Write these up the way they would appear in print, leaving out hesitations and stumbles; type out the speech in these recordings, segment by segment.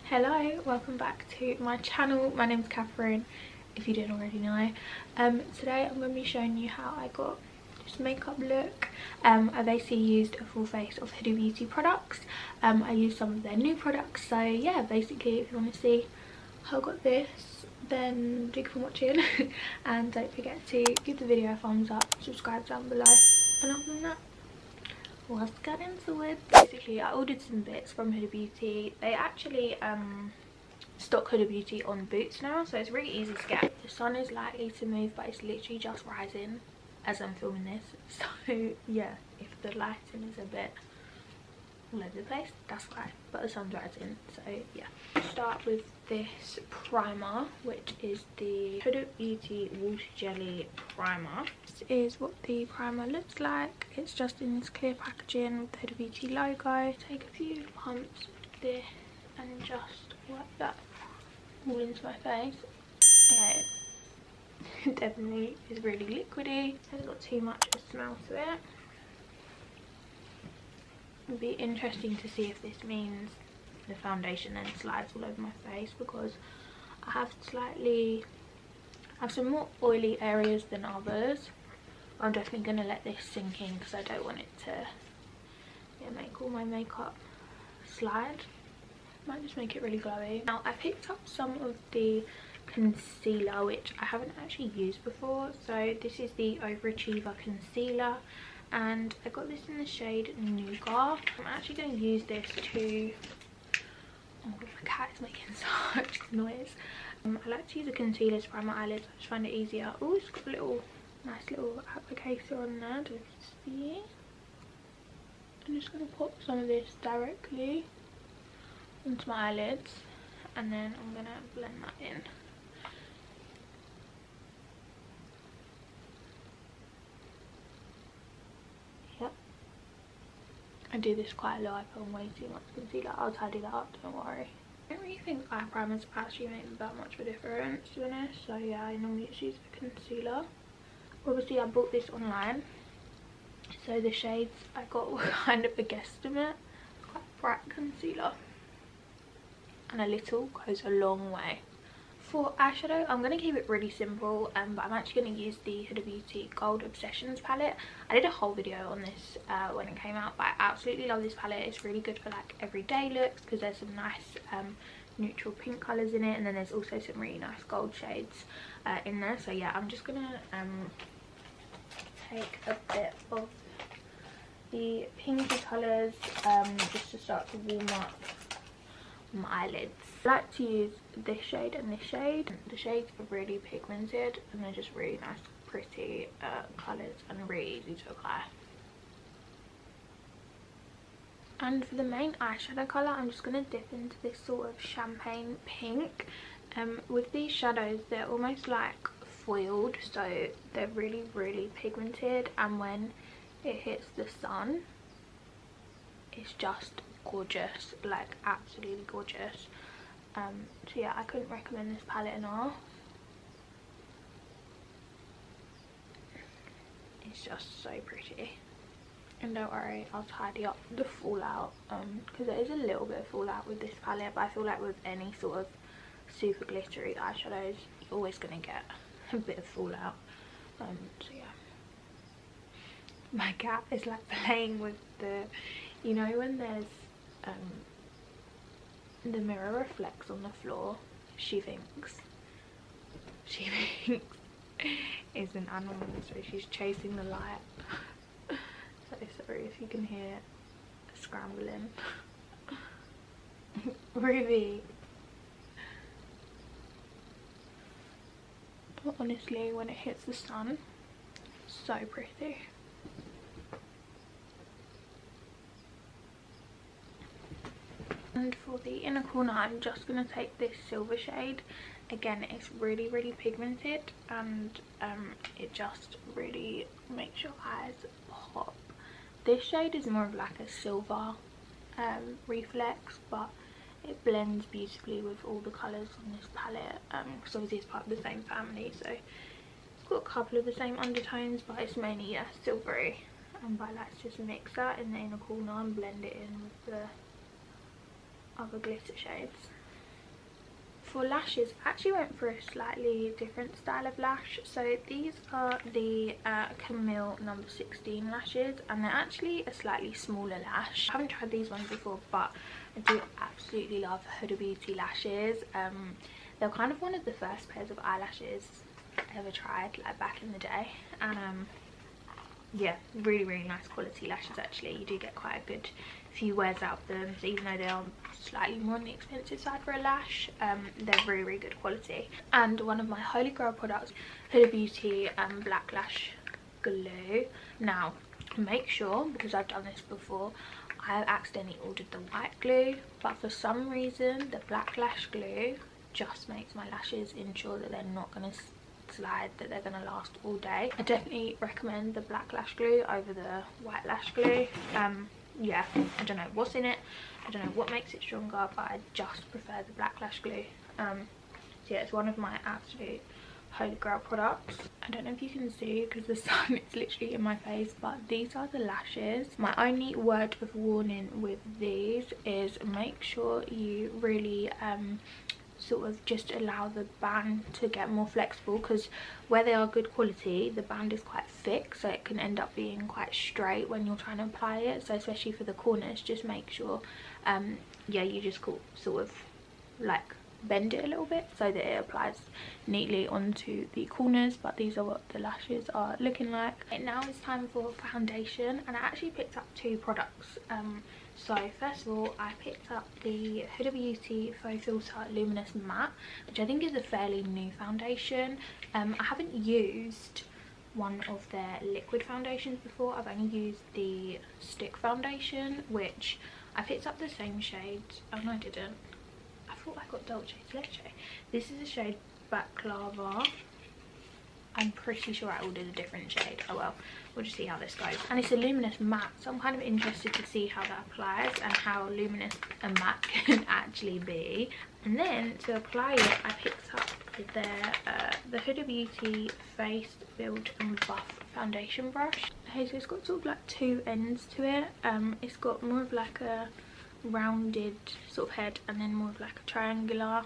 Hello, welcome back to my channel. My name's Catherine, if you didn't already know. Today I'm going to be showing you how I got this makeup look. I basically used a full face of Huda Beauty products. I used some of their new products, so yeah, basically if you want to see how I got this, then thank you for watching and don't forget to give the video a thumbs up, subscribe down below, and other than that, let's get into it. Basically I ordered some bits from Huda Beauty. They actually stock Huda Beauty on Boots now, so it's really easy to get. The sun is likely to move, but it's literally just rising as I'm filming this, so yeah, if the lighting is a bit all over the place, that's why, but the sun's rising, so yeah. Start with this primer, which is the Huda Beauty Water Jelly Primer. This is what the primer looks like. It's just in this clear packaging with the Huda Beauty logo. Take a few pumps of this and just work that all into my face. Okay, definitely is really liquidy. Hasn't got too much of a smell to it. It'll be interesting to see if this means the foundation then slides all over my face, because I have some more oily areas than others. I'm definitely going to let this sink in because I don't want it to make all my makeup slide. Might just make it really glowy. Now I picked up some of the concealer which I haven't actually used before. So this is the Overachiever concealer and I got this in the shade Nougat. I'm actually going to use this to... oh, my cat is making such noise. I like to use a concealer to prime my eyelids. I just find it easier. Oh, it's got a little nice little applicator on there. Don't you see? I'm just going to pop some of this directly into my eyelids and then I'm going to blend that in. Yep. I do this quite a lot. I put on way too much concealer. I'll tidy that up, don't worry. I don't really think eye primers actually make that much of a difference, to be honest. So yeah, I normally just use a concealer. Obviously I bought this online, so the shades I got were kind of a guesstimate. It's quite bright concealer, and a little goes a long way. For eyeshadow, I'm going to keep it really simple, but I'm actually going to use the Huda Beauty Gold Obsessions palette. I did a whole video on this when it came out, but I absolutely love this palette. It's really good for like everyday looks because there's some nice neutral pink colours in it, and then there's also some really nice gold shades in there. So yeah, I'm just going to take a bit of the pinky colours just to start to warm up my eyelids. I like to use this shade and this shade. The shades are really pigmented and they're just really nice, pretty colours and really easy to apply. And for the main eyeshadow colour, I'm just going to dip into this sort of champagne pink. With these shadows, they're almost like foiled, so they're really, really pigmented, and when it hits the sun, it's just gorgeous, like absolutely gorgeous. So yeah, I couldn't recommend this palette enough. It's just so pretty. And don't worry, I'll tidy up the fallout, because there is a little bit of fallout with this palette, but I feel like with any sort of super glittery eyeshadows, you're always going to get a bit of fallout. So yeah, my cat is like playing with the, you know when there's the mirror reflects on the floor, she thinks it's an animal, so she's chasing the light. So sorry if you can hear scrambling. Really, but honestly, when it hits the sun, so pretty. And for the inner corner, I'm just going to take this silver shade. Again, it's really, really pigmented, and it just really makes your eyes pop. This shade is more of like a silver reflex, but it blends beautifully with all the colours on this palette, because obviously it's part of the same family, so it's got a couple of the same undertones, but it's mainly silvery. And I like to just mix that in the inner corner and blend it in with the other glitter shades. For lashes, I actually went for a slightly different style of lash. So these are the Camille number 16 lashes, and they're actually a slightly smaller lash. I haven't tried these ones before, but I do absolutely love Huda Beauty lashes. They're kind of one of the first pairs of eyelashes I ever tried, like back in the day, and yeah, really nice quality lashes. Actually, you do get quite a good few wears out of them, so even though they are slightly more on the expensive side for a lash, they're really good quality. And one of my holy grail products, Huda Beauty Black Lash Glue. Now make sure, because I've done this before, I accidentally ordered the white glue, but for some reason the black lash glue just makes my lashes ensure that they're not going to slide, that they're going to last all day. I definitely recommend the black lash glue over the white lash glue. Yeah, I don't know what's in it, I don't know what makes it stronger, but I just prefer the black lash glue. So yeah, it's one of my absolute holy grail products. I don't know if you can see because the sun is literally in my face, but these are the lashes. My only word of warning with these is make sure you really sort of just allow the band to get more flexible, because where they are good quality, the band is quite thick, so it can end up being quite straight when you're trying to apply it. So especially for the corners, just make sure yeah, you just sort of like bend it a little bit so that it applies neatly onto the corners. But these are what the lashes are looking like. And now it's time for foundation, and I actually picked up two products. So first of all, I picked up the Huda Beauty Faux Filter Luminous Matte, which I think is a fairly new foundation. I haven't used one of their liquid foundations before. I've only used the stick foundation, which I picked up the same shade. Oh no, I didn't. I thought I got Dolce Leche. This is a shade Baklava. I'm pretty sure I ordered a different shade. Oh well, we'll just see how this goes. And it's a luminous matte, so I'm kind of interested to see how that applies and how luminous a matte can actually be. And then to apply it, I picked up the Huda Beauty Face Build and Buff foundation brush. Okay, so it's got sort of like two ends to it. It's got more of like a rounded sort of head, and then more of like a triangular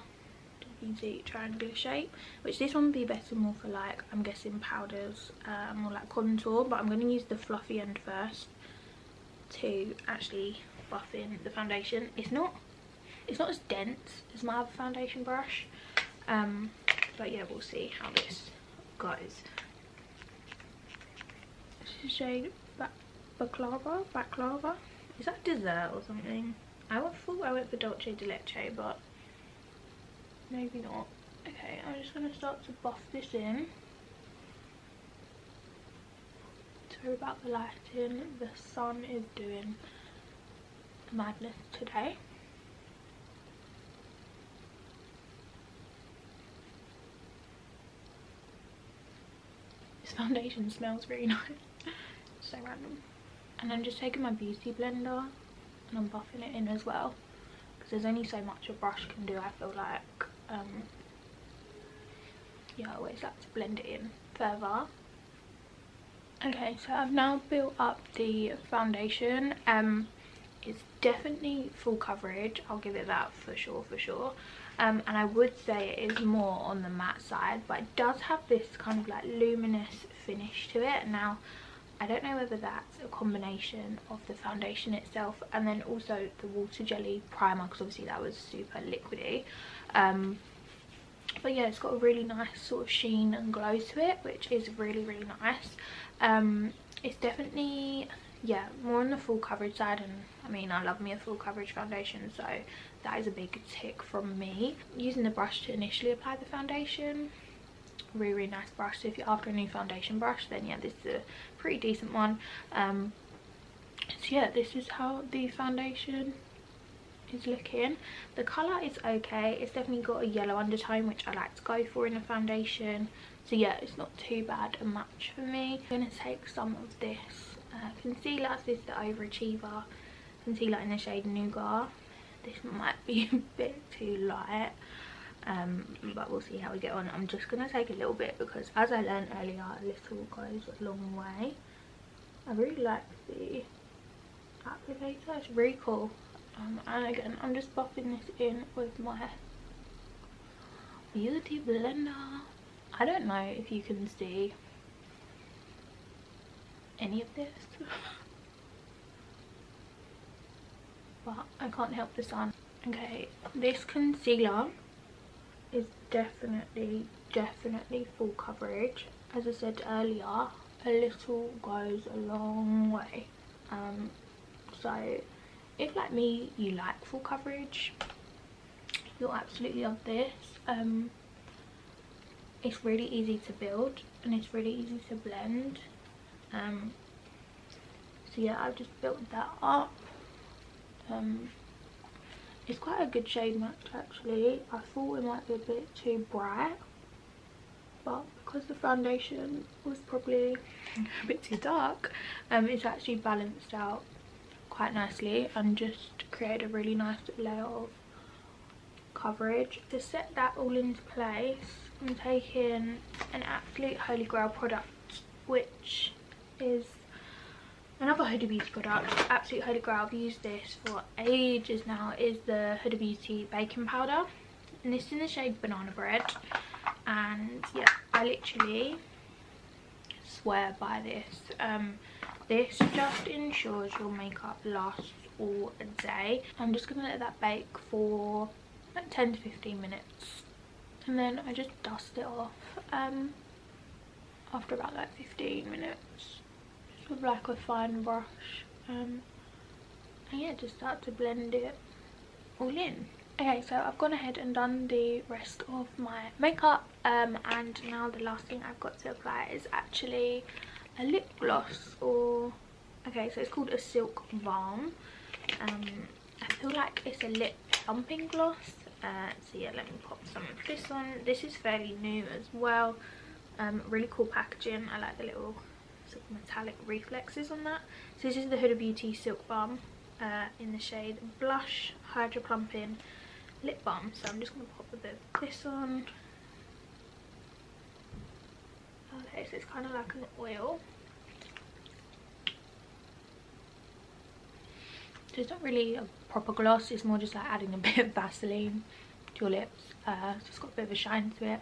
shape, which this one would be better more for, like, I'm guessing powders, more like contour. But I'm going to use the fluffy end first to actually buff in the foundation. It's not as dense as my other foundation brush, but yeah, we'll see how this goes. This is shade baklava. Is that dessert or something? I thought I went for Dolce Leche, but maybe not. Okay, I'm just going to start to buff this in. Sorry about the lighting, the sun is doing madness today. This foundation smells really nice. So random. And I'm just taking my beauty blender and I'm buffing it in as well, because there's only so much a brush can do, I feel like. Yeah, I always like to blend it in further. Okay, so I've now built up the foundation. It's definitely full coverage, I'll give it that for sure. And I would say it is more on the matte side, but it does have this kind of like luminous finish to it. Now I don't know whether that's a combination of the foundation itself and then also the water jelly primer, because obviously that was super liquidy. But yeah, it's got a really nice sort of sheen and glow to it, which is really nice. It's definitely, yeah, more on the full coverage side, and I mean, I love me a full coverage foundation, so that is a big tick from me. Using the brush to initially apply the foundation, really nice brush. So if you're after a new foundation brush, then yeah, this is a pretty decent one. So yeah, this is how the foundation is looking. The colour is okay. It's definitely got a yellow undertone, which I like to go for in a foundation. So yeah, it's not too bad a match for me. I'm going to take some of this concealer. This is the Overachiever concealer in the shade Nougat. This might be a bit too light, but we'll see how we get on. I'm just going to take a little bit because, as I learned earlier, a little goes a long way. I really like the applicator, it's really cool. And again, I'm just buffing this in with my beauty blender. I don't know if you can see any of this but I can't help the sun. Okay, this concealer is definitely full coverage. As I said earlier, a little goes a long way. So if like me you like full coverage, you'll absolutely love this. It's really easy to build and it's really easy to blend. So yeah, I've just built that up. It's quite a good shade match actually. I thought it might be a bit too bright, but because the foundation was probably a bit too dark, it's actually balanced out quite nicely and just created a really nice layer of coverage. To set that all into place, I'm taking an absolute holy grail product, which is another Huda Beauty product. Absolute holy grail, I've used this for ages now, is the Huda Beauty baking powder, and this is in the shade Banana Bread. And yeah, I literally swear by this. This just ensures your makeup lasts all day. I'm just gonna let that bake for like 10 to 15 minutes, and then I just dust it off after about like 15 minutes, just with like a fine brush, and yeah, just start to blend it all in. Okay, so I've gone ahead and done the rest of my makeup, and now the last thing I've got to apply is actually a lip gloss, or okay, so it's called a Silk Balm. I feel like it's a lip plumping gloss. So yeah, let me pop some of this on. This is fairly new as well. Really cool packaging. I like the little sort of metallic reflexes on that. So this is the Huda Beauty Silk Balm in the shade Blush Hydra-plumping Lip Balm. So I'm just going to pop a bit of this on. Okay, so it's kind of like an oil. So it's not really a proper gloss, it's more just like adding a bit of Vaseline to your lips. So it's got a bit of a shine to it.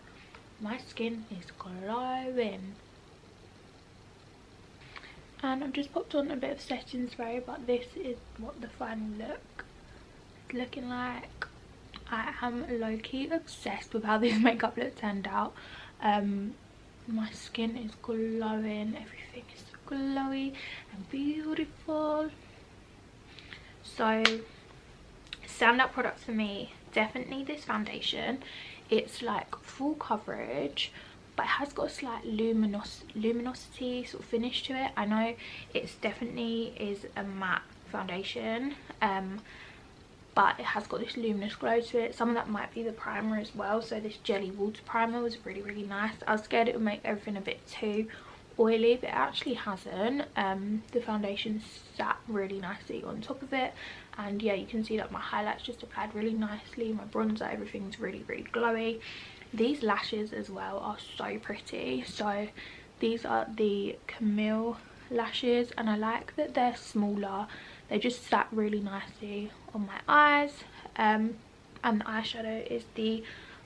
My skin is glowing. And I've just popped on a bit of setting spray, but this is what the final look is looking like. I am low-key obsessed with how this makeup look turned out. My skin is glowing, everything is so glowy and beautiful. So standout product for me, definitely this foundation. It's like full coverage, but it has got a slight luminosity sort of finish to it. I know it's definitely is a matte foundation, but it has got this luminous glow to it. Some of that might be the primer as well. So this jelly water primer was really nice. I was scared it would make everything a bit too oily, but it actually hasn't. The foundation sat really nicely on top of it, and yeah, you can see that my highlights just applied really nicely, my bronzer, everything's really glowy. These lashes as well are so pretty. So these are the Camille lashes, and I like that they're smaller. They just sat really nicely on my eyes. And the eyeshadow is the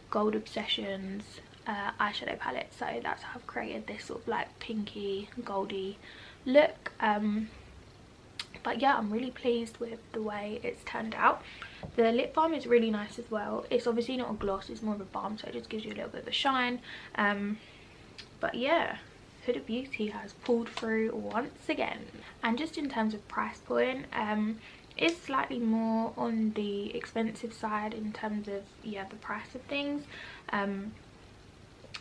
Gold Obsessions eyeshadow palette, so that's how I've created this sort of like pinky goldy look. But yeah, I'm really pleased with the way it's turned out. The lip balm is really nice as well. It's obviously not a gloss, it's more of a balm, so it just gives you a little bit of a shine. But yeah, Huda Beauty has pulled through once again. And just in terms of price point, it's slightly more on the expensive side in terms of, yeah, the price of things.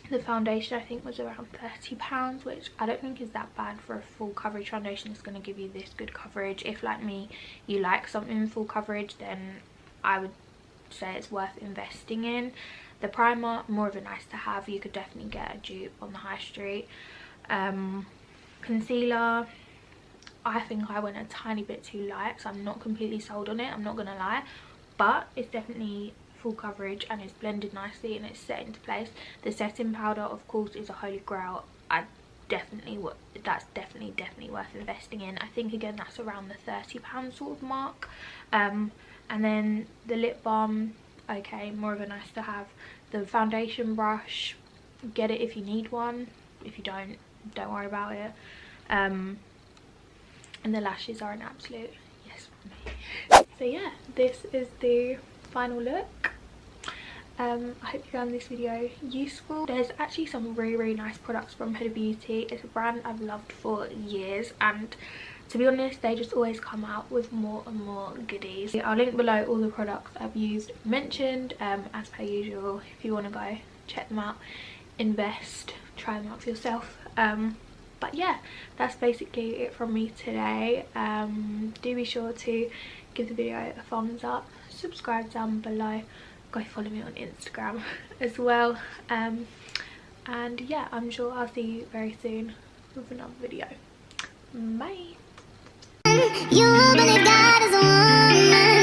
The foundation I think was around £30, which I don't think is that bad for a full coverage foundation. It's going to give you this good coverage. If like me you like something full coverage, then I would say it's worth investing in. The primer, more of a nice to have. You could definitely get a dupe on the high street. Concealer, I think I went a tiny bit too light, so I'm not completely sold on it, I'm not gonna lie, but it's definitely full coverage and it's blended nicely and it's set into place. The setting powder, of course, is a holy grail. That's definitely worth investing in. I think again that's around the £30 sort of mark. And then the lip balm, okay, more of a nice to have. The foundation brush, get it if you need one. If you don't worry about it. And the lashes are an absolute yes for me. So yeah, this is the final look. I hope you found this video useful. There's actually some really nice products from Huda Beauty. It's a brand I've loved for years, and to be honest, they just always come out with more and more goodies. I'll link below all the products I've used mentioned, as per usual, if you want to go check them out, invest, try them out for yourself. But yeah, that's basically it from me today. Do be sure to give the video a thumbs up, subscribe down below, go follow me on Instagram as well, and yeah, I'm sure I'll see you very soon with another video. Bye. You believe God is a woman.